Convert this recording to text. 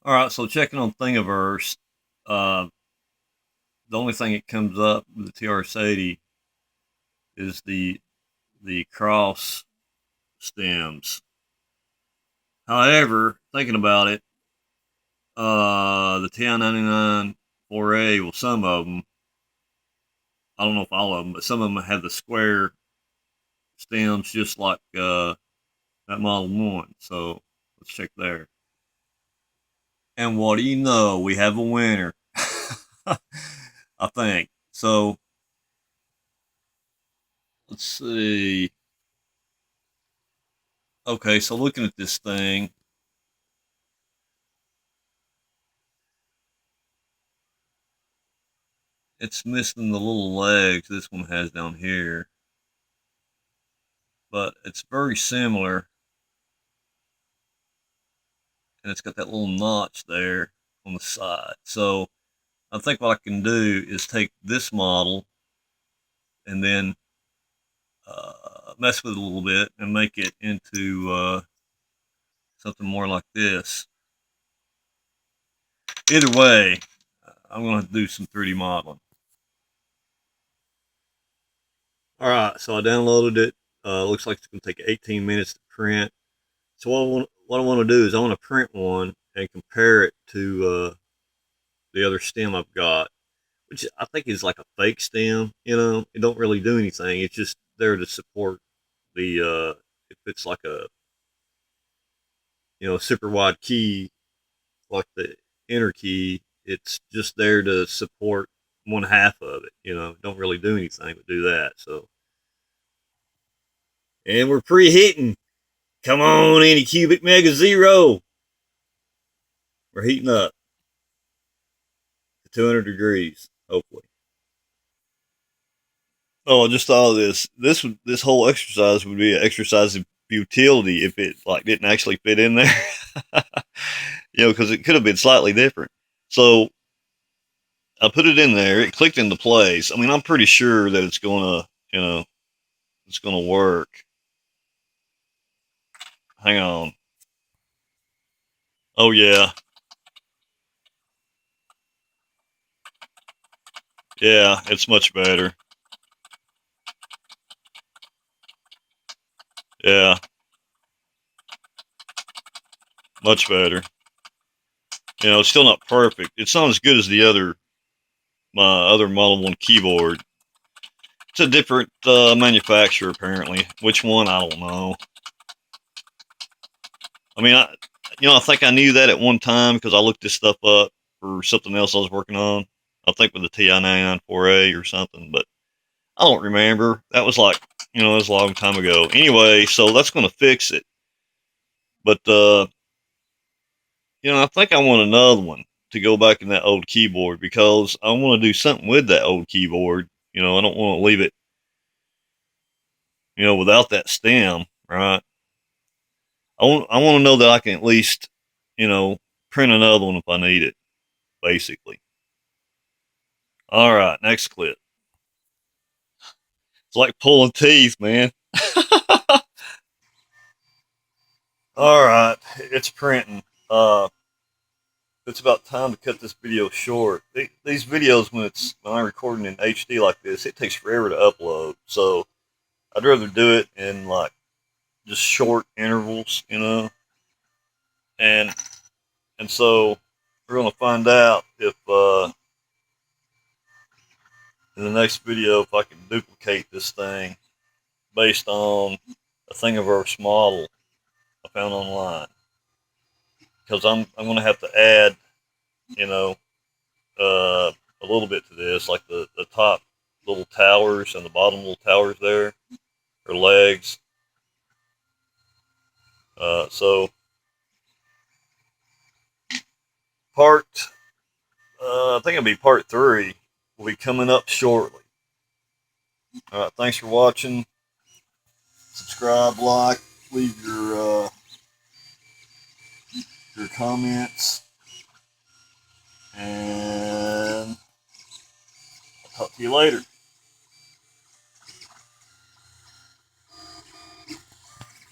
All right, so checking on Thingiverse, uh, the only thing that comes up with the TRS-80 is the cross stems. However, thinking about it, the TI-99 4A, well, some of them, I don't know if all of them, but some of them have the square stems just like that Model 1. So let's check there. And what do you know? We have a winner. I think. So let's see. Okay, so looking at this thing, it's missing the little legs this one has down here, but it's very similar, and it's got that little notch there on the side. So I think what I can do is take this model and then mess with it a little bit and make it into something more like this. Either way, I'm going to do some 3D modeling. All right, so I downloaded it. Looks like it's going to take 18 minutes to print. So what I want to do is I want to print one and compare it to the other stem I've got, which I think is like a fake stem. You know, it don't really do anything. It's just there to support the. If it's like a super wide key, like the enter key, it's just there to support one half of it. You know, don't really do anything but do that. So, and we're preheating. Come on, Anycubic Mega Zero. We're heating up to 200 degrees, hopefully. Oh, I just thought of this. This whole exercise would be an exercise of futility if it like didn't actually fit in there. Because it could have been slightly different. So I put it in there. It clicked into place. I mean, I'm pretty sure that it's gonna work. Hang on. Oh yeah, yeah, it's much better. Yeah, much better. It's still not perfect. It's not as good as my other Model One keyboard. It's a different manufacturer apparently. Which one I don't know. I mean, I think I knew that at one time because I looked this stuff up for something else I was working on. I think with the TI-99 4A or something, but I don't remember. That was like, it was a long time ago. Anyway, so that's going to fix it. But, I think I want another one to go back in that old keyboard because I want to do something with that old keyboard. I don't want to leave it, without that stem, right? I want to know that I can at least, you know, print another one if I need it, basically. All right, next clip. It's like pulling teeth, man. All right, it's printing. It's about time to cut this video short. These videos, when I'm recording in HD like this, it takes forever to upload. So I'd rather do it in like just short intervals, And so we're gonna find out if in the next video if I can duplicate this thing based on a Thingiverse model I found online. Because I'm gonna have to add, you know, a little bit to this, like the top little towers and the bottom little towers there, or legs. So part, I think it'll be part 3, will be coming up shortly. All right, thanks for watching. Subscribe, like, leave your comments, and I'll talk to you later.